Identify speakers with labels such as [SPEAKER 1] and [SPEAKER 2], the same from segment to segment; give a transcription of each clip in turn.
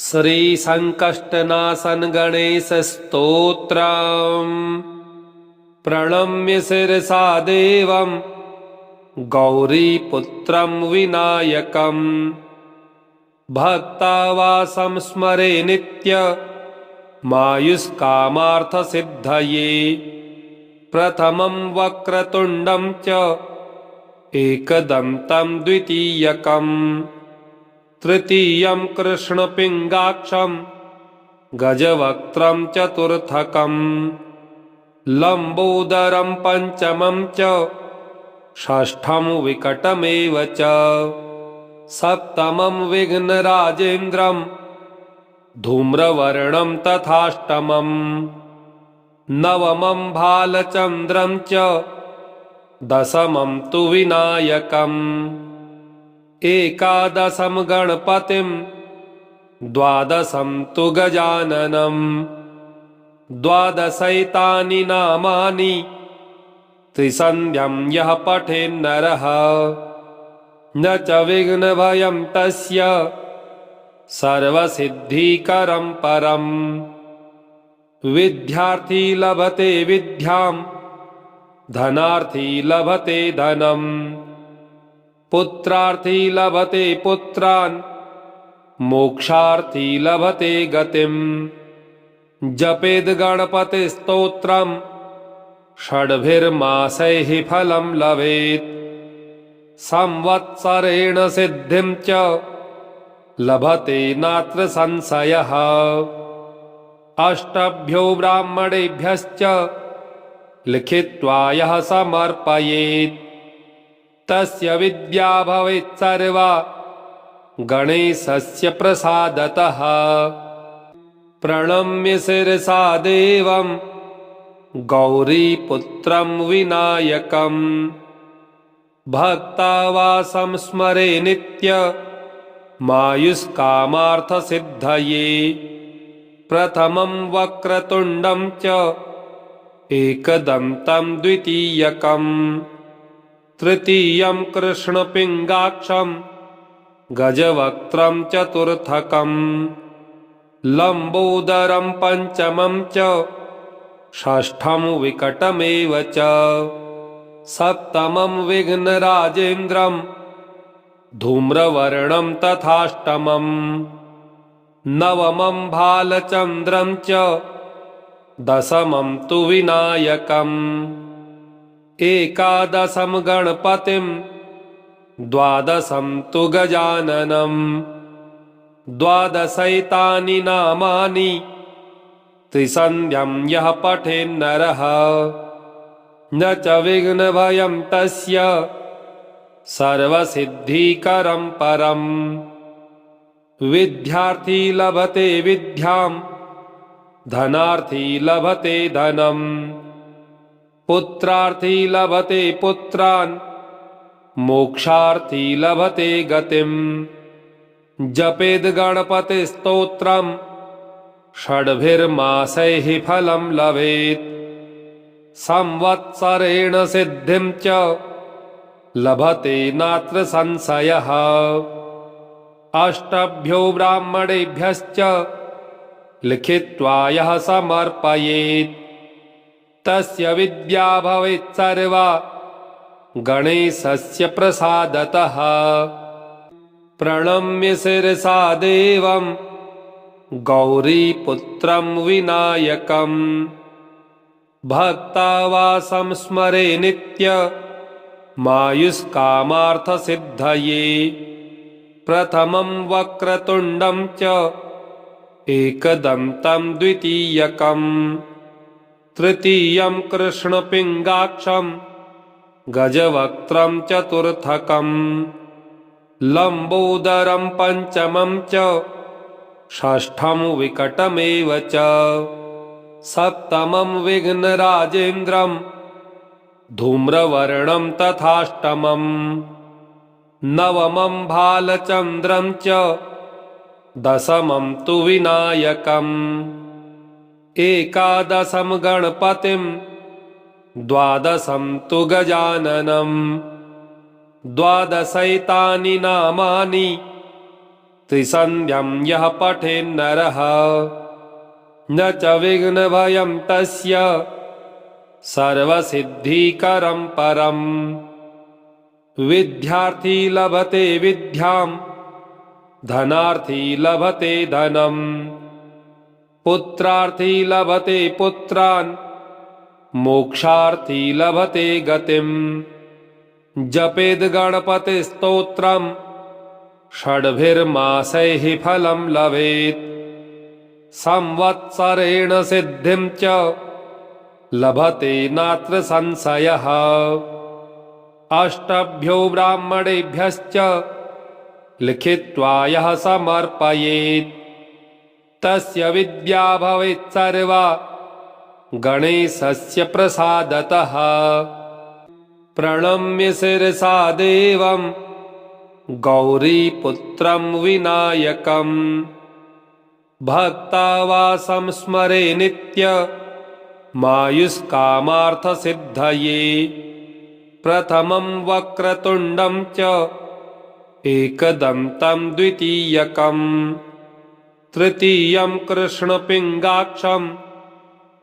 [SPEAKER 1] श्रीसङ्कष्टनाशन गणेशस्तोत्रम्। प्रणम्य शिरसा देवं गौरीपुत्रं विनायकम्। भक्तावासं स्मरे नित्य मायुष्कामार्थसिद्धये। प्रथमं वक्रतुण्डं च एकदन्तं द्वितीयकम्। तृतीयं कृष्णपिङ्गाक्षं गजवक्त्रं चतुर्थकम्। लम्बोदरं पञ्चमं च षष्ठं विकटमेव च। सप्तमं विघ्नराजेन्द्रं धूम्रवर्णं तथाष्टमम्। नवमं भालचन्द्रं च दशमं तु विनायकम्। एकादशं गणपतिं द्वादशं तु गजाननम्। द्वादशैतानि नामानि त्रिसन्ध्यं यः पठेन्नरः। न च विघ्नभयं तस्य सर्वसिद्धिकरं परम्। विद्यार्थी लभते विद्यां धनार्थी लभते धनम्। पुत्रार्थी लभते पुत्रान् मोक्षार्थी लभते गतिम्। जपेद् गणपतिस्तोत्रं षड्भिर्मासैः फलं लभेत्। संवत्सरेण सिद्धिं च लभते नात्र संशयः। अष्टभ्यो ब्राह्मणेभ्यश्च लिखित्वा यः समर्पयेत् तस्य विद्या भवेत् सर्वा गणेशस्य प्रसादतः। प्रणम्य शिरसा देवं गौरीपुत्रं विनायकम्। भक्तावासं स्मरे नित्य मायुष्कामार्थसिद्धये। प्रथमं वक्रतुण्डं च एकदन्तं द्वितीयकम्। तृतीयं कृष्णपिङ्गाक्षं गजवक्त्रं चतुर्थकम्। लम्बोदरं पञ्चमं च षष्ठं विकटमेव च। सप्तमं विघ्नराजेन्द्रं धूम्रवर्णं तथाष्टमम्। नवमं भालचन्द्रं च दशमं तु विनायकम्। एकादशं गणपतिं द्वादशं तु गजाननम्। द्वादशैतानि नामानि त्रिसन्ध्यं यः पठेन्नरः। न च विघ्नभयं तस्य सर्वसिद्धिकरं परम्। विद्यार्थी लभते विद्यां धनार्थी लभते धनम्। पुत्रार्थी लभते पुत्रान् मोक्षार्थी लभते गतिम्। जपेद् गणपतिस्तोत्रं षड्भिर्मासैः फलं लभेत्। संवत्सरेण सिद्धिं च लभते नात्र संशयः। अष्टभ्यो ब्राह्मणेभ्यश्च लिखित्वा यः समर्पयेत् तस्य विद्या भवेत् सर्वा गणेशस्य प्रसादतः। प्रणम्य शिरसा देवं गौरीपुत्रं विनायकम्। भक्तावासं स्मरे नित्य मायुष्कामार्थसिद्धये। प्रथमं वक्रतुण्डं च एकदन्तं द्वितीयकम्। तृतीयं कृष्णपिङ्गाक्षं गजवक्त्रं चतुर्थकम्। लम्बोदरं पञ्चमं च षष्ठं विकटमेव च। सप्तमं विघ्नराजेन्द्रं धूम्रवर्णं तथाष्टमम्। नवमं भालचन्द्रं च दशमं तु विनायकम्। एकादशं गणपतिं द्वादशं तु गजाननम्। द्वादशैतानि नामानि त्रिसन्ध्यं यः पठेन्नरः न च विघ्नभयं तस्य सर्वसिद्धिकरं परम्। विद्यार्थी लभते विद्यां धनार्थी लभते धनम् पुत्रार्थी लभते पुत्रान् मोक्षार्थी लभते गतिम्। जपेद् गणपतिस्तोत्रम् षड्भिर्मासैः फलं लभेत् संवत्सरेण सिद्धिं च लभते नात्र संशयः। अष्टभ्यो ब्राह्मणेभ्यश्च लिखित्वा यः समर्पयेत् तस्य विद्या भवेत् सर्वा गणेशस्य प्रसादतः। प्रणम्य शिरसा देवं गौरीपुत्रं विनायकम् भक्ता वासं स्मरे नित्य मायुष्कामार्थसिद्धये। प्रथमं वक्रतुण्डं च एकदन्तं द्वितीयकम् तृतीयं कृष्णपिङ्गाक्षं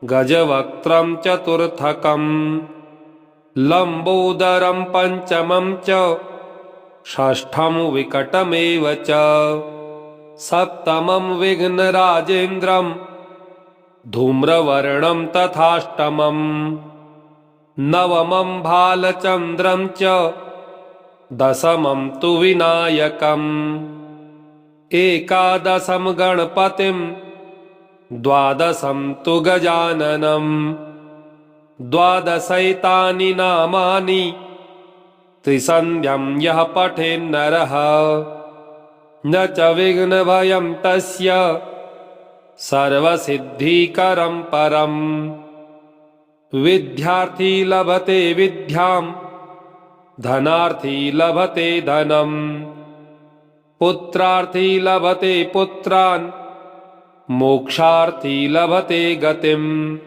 [SPEAKER 1] गजवक्त्रं चतुर्थकम् लम्बोदरं पञ्चमं च षष्ठं विकटमेव च। सप्तमं विघ्नराजेन्द्रं धूम्रवर्णं तथाष्टमम् नवमं भालचन्द्रं च दशमं तु विनायकम्। एकादशं गणपतिं द्वादशं तु गजाननम् द्वादशैतानि नामानि त्रिसन्ध्यं यः पठेन्नरः न च विघ्नभयं तस्य सर्वसिद्धिकरं परम्। विद्यार्थी लभते विद्यां धनार्थी लभते धनम् पुत्रार्थी लभते पुत्रान् मोक्षार्थी लभते गतिम्।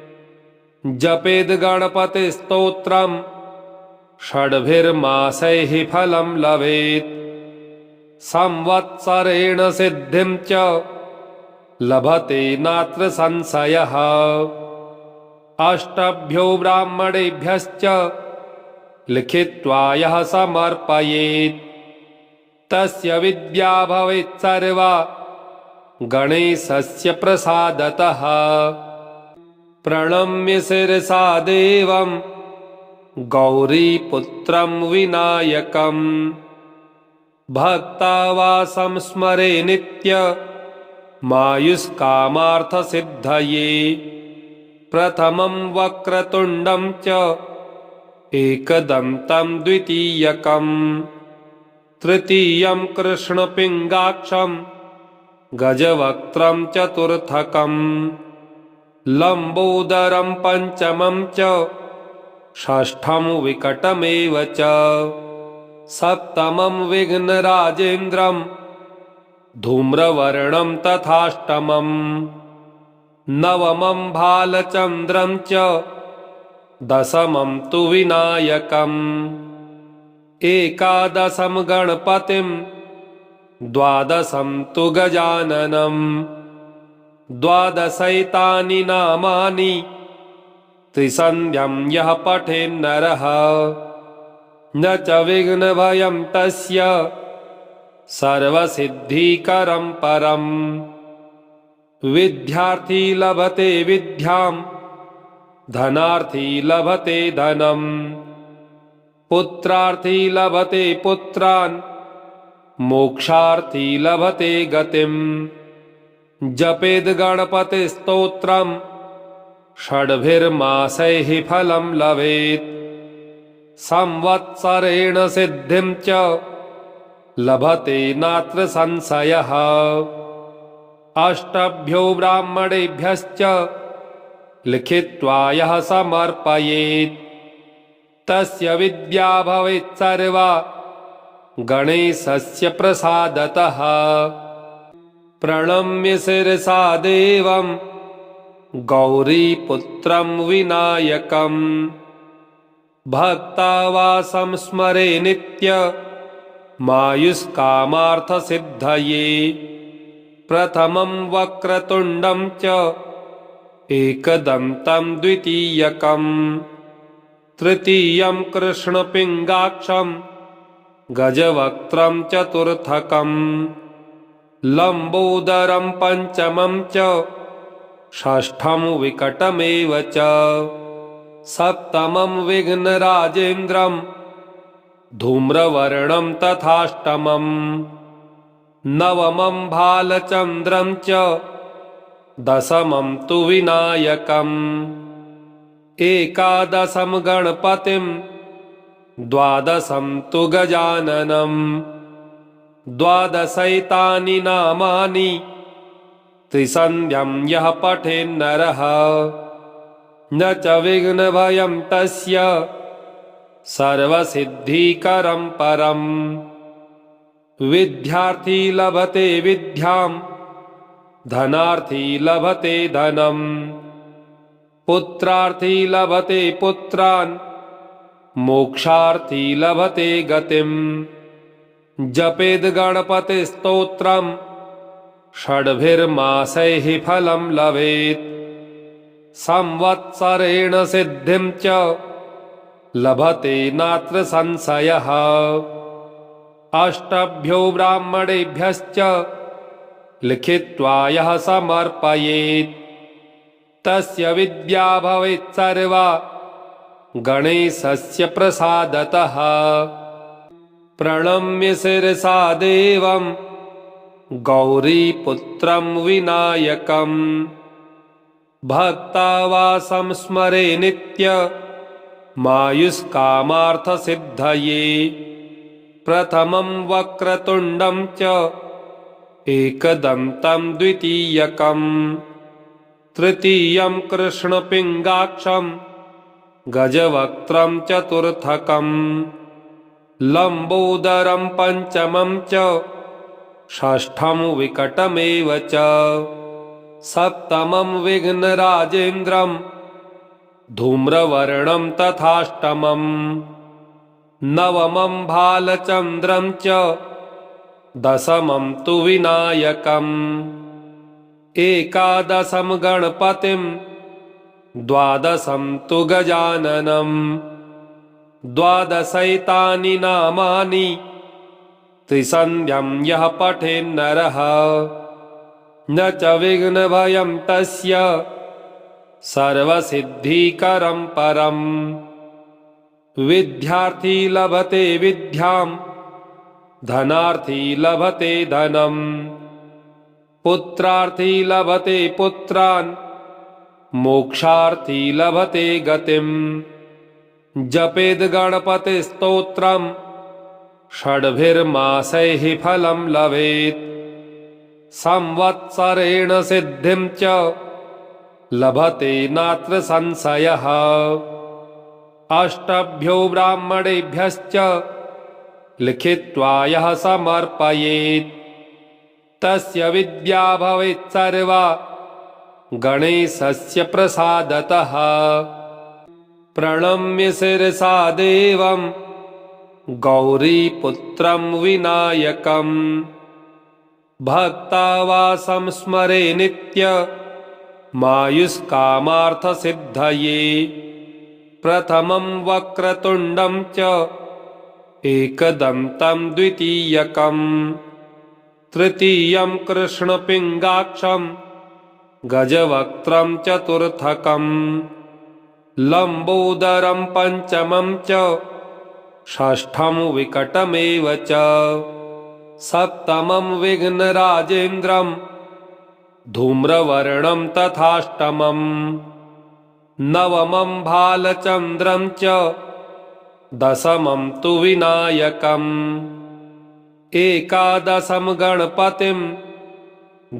[SPEAKER 1] जपेद् गणपतिस्तोत्रम् षड्भिर्मासैः फलं लभेत् संवत्सरेण सिद्धिं च लभते नात्र संशयः। अष्टभ्यो ब्राह्मणेभ्यश्च लिखित्वा यः समर्पयेत् तस्य विद्या भवेत् सर्वा गणेशस्य प्रसादतः। प्रणम्य शिरसा देवं गौरीपुत्रं विनायकम् भक्ता वासं स्मरे नित्य मायुष्कामार्थसिद्धये। प्रथमं वक्रतुण्डं च एकदन्तं द्वितीयकम् तृतीयं कृष्णपिङ्गाक्षं गजवक्त्रं चतुर्थकम् लम्बोदरं पञ्चमं च षष्ठं विकटमेव च। सप्तमं विघ्नराजेन्द्रं धूम्रवर्णं तथाष्टमम् नवमं भालचन्द्रं च दशमं तु विनायकम्। एकादशं गणपतिं द्वादशं तु गजाननम् द्वादशैतानि नामानि त्रिसन्ध्यं यः पठेन्नरः न च विघ्नभयं तस्य सर्वसिद्धिकरं परम्। विद्यार्थी लभते विद्यां धनार्थी लभते धनम् पुत्रार्थी लभते पुत्रान् मोक्षार्थी लभते गतिम्। जपेद् गणपतिस्तोत्रम् षड्भिर्मासैः फलं लभेत् संवत्सरेण सिद्धिं च लभते नात्र संशयः। अष्टभ्यो ब्राह्मणेभ्यश्च लिखित्वा यः समर्पयेत् तस्य विद्या भवेत् सर्वा गणेशस्य प्रसादतः। प्रणम्य शिरसा देवं गौरीपुत्रं विनायकम् भक्ता वासं स्मरे नित्य मायुष्कामार्थसिद्धये प्रथमं वक्रतुण्डं च एकदन्तं द्वितीयकं तृतीयं कृष्णपिङ्गाक्षं गजवक्त्रं चतुर्थकं लम्बोदरं पञ्चमं च षष्ठं विकटमेव च सप्तमं विघ्नराजेन्द्रं धूम्रवर्णं तथाष्टमं नवमं भालचन्द्रं च दशमं तु विनायकम् एकादशं गणपतिं द्वादशं तु गजाननं द्वादशैतानि नामानि त्रिसन्ध्यं यः पठेन्नरः न च विघ्नभयं तस्य सर्वसिद्धिकरं परम् विद्यार्थी लभते विद्यां धनार्थी लभते धनम् पुत्रार्थी लभते पुत्रान् मोक्षार्थी लभते गतिम् जपेद गणपतिस्तोत्रं षड्भिर्मासैः फलं लभेत् संवत्सरेण सिद्धिं च लभते नात्र संशयः अष्टभ्यो ब्राह्मणेभ्यश्च लिखित्वा यः समर्पयेत् तस्य विद्या भवेत् सर्वा गणेशस्य प्रसादतः प्रणम्य शिरसा देवं गौरीपुत्रं विनायकं भक्तावासं स्मरे नित्य मायुष्कामार्थसिद्धये प्रथमं वक्रतुण्डं च एकदन्तं द्वितीयकं तृतीयं कृष्णपिङ्गाक्षं गजवक्त्रं चतुर्थकं लम्बोदरं पञ्चमं च षष्ठं विकटमेव च सप्तमं विघ्नराजेन्द्रं धूम्रवर्णं तथाष्टमं नवमं भालचन्द्रं च दशमं तु विनायकम् एकादशं गणपतिं द्वादशं तु गजाननं द्वादशैतानि नामानि त्रिसन्ध्यं यः पठेन्नरः न च विघ्नभयं तस्य सर्वसिद्धिकरं परम् विद्यार्थी लभते विद्यां धनार्थी लभते धनम् पुत्रार्थी लभते पुत्रान् मोक्षार्थी लभते गतिम् जपेद गणपतिस्तोत्रं षड्भिर्मासैः फलं लभेत् संवत्सरेण सिद्धिं च लभते नात्र संशयः अष्टभ्यो ब्राह्मणेभ्यश्च लिखित्वा यः समर्पयेत् तस्य विद्या भवेत् सर्वा गणेशस्य प्रसादतः प्रणम्य शिरसा देवं गौरीपुत्रं विनायकं भक्तावासं स्मरे नित्य मायुष्कामार्थसिद्धये प्रथमं वक्रतुण्डं च एकदन्तं द्वितीयकं तृतीयं कृष्णपिङ्गाक्षं गजवक्त्रं चतुर्थकं लम्बोदरं पञ्चमं च षष्ठं विकटमेव च सप्तमं विघ्नराजेन्द्रं धूम्रवर्णं तथाष्टमं नवमं भालचन्द्रं च दशमं तु विनायकम् एकादशं गणपतिं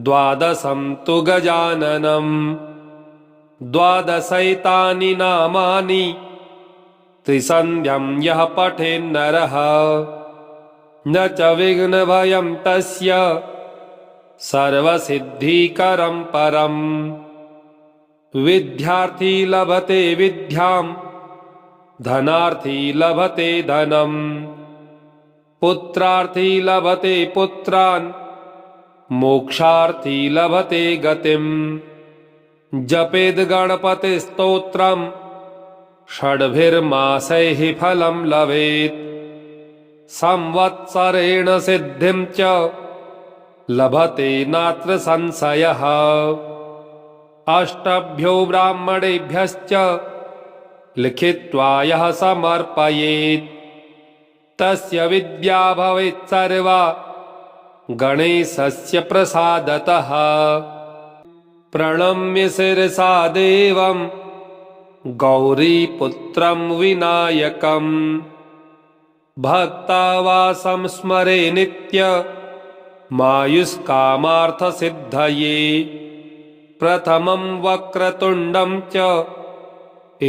[SPEAKER 1] द्वादशं तु गजाननं द्वादशैतानि नामानि त्रिसन्ध्यं यः पठेन्नरः न च विघ्नभयं तस्य सर्वसिद्धिकरं परम् विद्यार्थी लभते विद्यां धनार्थी लभते धनम् पुत्रार्थी लभते पुत्रान् मोक्षार्थी लभते गतिम् जपेद् गणपतिस्तोत्रम् षड्भिर्मासैः फलं लभेत् संवत्सरेण सिद्धिं च लभते नात्र संशयः अष्टभ्यो ब्राह्मणेभ्यश्च लिखित्वा यः समर्पयेत् तस्य विद्या भवेत् सर्वा गणेशस्य प्रसादतः प्रणम्य शिरसा देवं गौरीपुत्रं विनायकम् भक्तावासं स्मरे नित्य मायुष्कामार्थसिद्धये प्रथमं वक्रतुण्डं च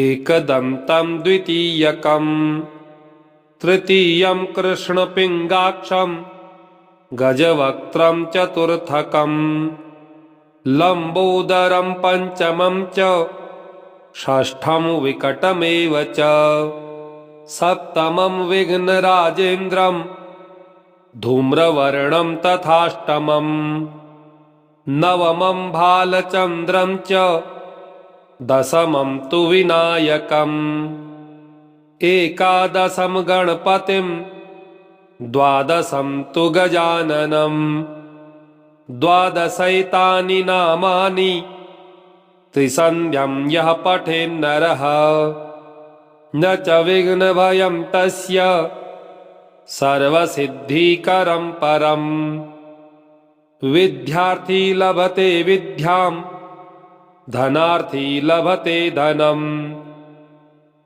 [SPEAKER 1] एकदन्तं द्वितीयकम् तृतीयं कृष्णपिङ्गाक्षं गजवक्त्रं चतुर्थकम् लम्बोदरं पञ्चमं च षष्ठं विकटमेव च सप्तमं विघ्नराजेन्द्रं धूम्रवर्णं तथाष्टमम् नवमं भालचन्द्रं च दशमं तु विनायकम् एकादशं गणपतिं द्वादशं तु गजाननम् द्वादशैतानि नामानि त्रिसन्ध्यं यः पठेन्नरः न च विघ्नभयं तस्य सर्वसिद्धिकरं परम् विद्यार्थी लभते विद्यां धनार्थी लभते धनम्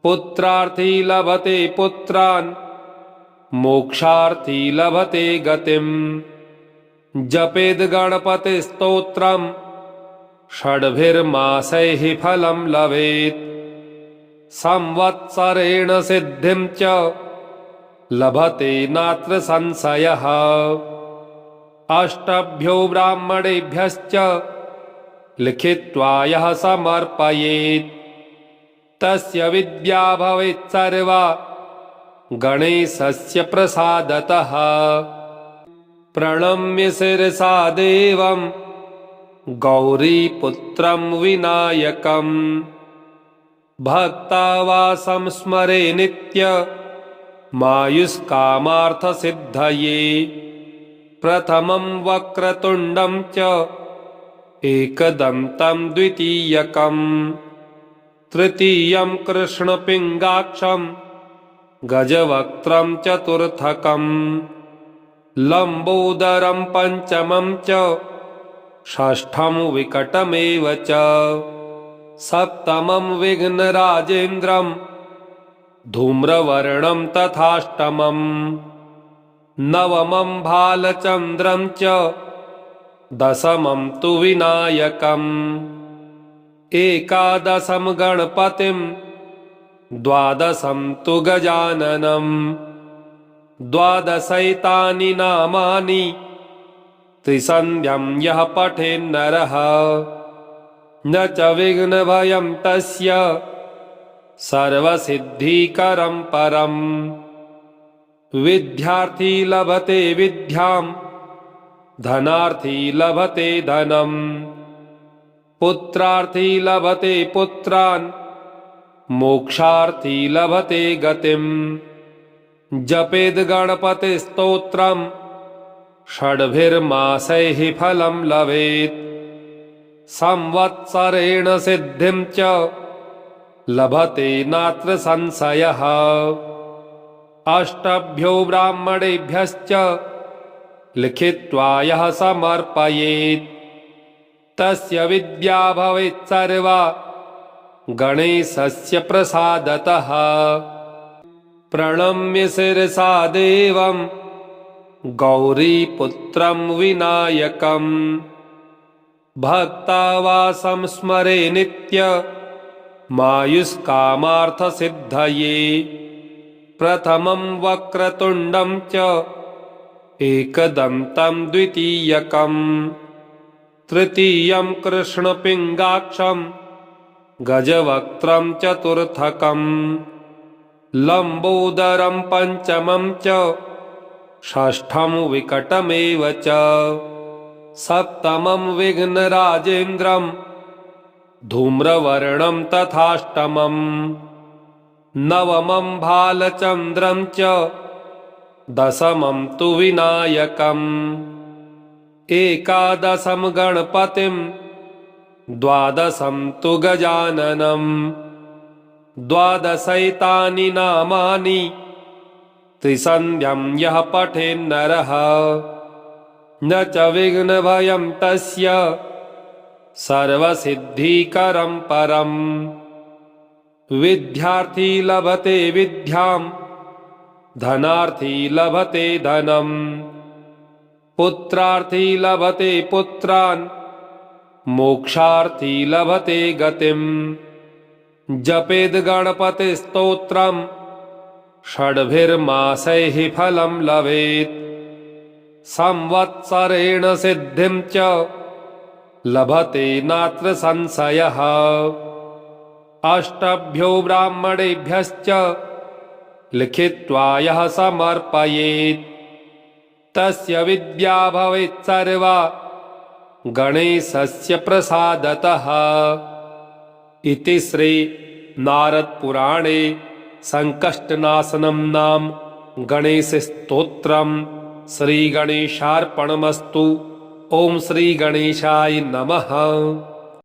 [SPEAKER 1] पुत्रार्थी लभते पुत्रान् मोक्षार्थी लभते गतिम् जपेद् गणपतिस्तोत्रम् षड्भिर्मासैः फलं लभेत् संवत्सरेण सिद्धिं च लभते नात्र संशयः अष्टभ्यो ब्राह्मणेभ्यश्च लिखित्वा यः समर्पयेत् तस्य विद्या भवेत् सर्वा गणेशस्य प्रसादतः प्रणम्य शिरसा देवं गौरीपुत्रं विनायकम् भक्तावासं स्मरे नित्य मायुष्कामार्थसिद्धये प्रथमं वक्रतुण्डं च एकदन्तं द्वितीयकम् तृतीयं कृष्णपिङ्गाक्षं गजवक्त्रं चतुर्थकम् लम्बोदरं पञ्चमं च षष्ठं विकटमेव च सप्तमं विघ्नराजेन्द्रं धूम्रवर्णं तथाष्टमम् नवमं भालचन्द्रं च दशमं तु विनायकम् एकादशं गणपतिं द्वादशं तु गजाननम् द्वादशैतानि नामानि त्रिसन्ध्यं यः पठेन्नरः न च विघ्नभयं तस्य सर्वसिद्धिकरं परम् विद्यार्थी लभते विद्यां धनार्थी लभते धनम् पुत्रार्थी लभते पुत्रान् मोक्षार्थी लभते गतिम् जपेद् गणपतिस्तोत्रम् षड्भिर्मासैः फलं लभेत् संवत्सरेण सिद्धिं च लभते नात्र संशयः अष्टभ्यो ब्राह्मणेभ्यश्च लिखित्वा यः समर्पयेत् तस्य विद्या भवेत् सर्वा गणेशस्य प्रसादतः प्रणम्य शिरसा देवं गौरीपुत्रं विनायकम् भक्तावासं स्मरे नित्य मायुष्कामार्थसिद्धये प्रथमं वक्रतुण्डं च एकदन्तं द्वितीयकम् तृतीयं कृष्णपिङ्गाक्षं गजवक्त्रं चतुर्थकम् लम्बोदरं पञ्चमं च षष्ठं विकटमेव च सप्तमं विघ्नराजेन्द्रं धूम्रवर्णं तथाष्टमं नवमं भालचन्द्रं च दशमं तु विनायकम् एकादशं गणपतिं द्वादशं तु गजाननं द्वादशैतानि नामानि त्रिसन्ध्यं यः पठेन्नरः न च विघ्नभयं तस्य सर्वसिद्धिकरं परम् विद्यार्थी लभते विद्यां धनार्थी लभते धनम् पुत्रार्थी लभते पुत्रान् मोक्षार्थी लभते गतिम् जपेद् गणपतिस्तोत्रम् षड्भिर्मासैः फलं लभेत् संवत्सरेण सिद्धिं च लभते नात्र संशयः अष्टभ्यो ब्राह्मणेभ्यश्च लिखित्वा यः समर्पयेत् तस्य विद्या भवेत् सर्वा गणेशस्य प्रसादतः इति श्री नारद पुराणे संकष्टनाशनं नाम गणेशस्तोत्रम् श्री गणेशार्पणमस्तु। ओम श्री गणेशाय नमः।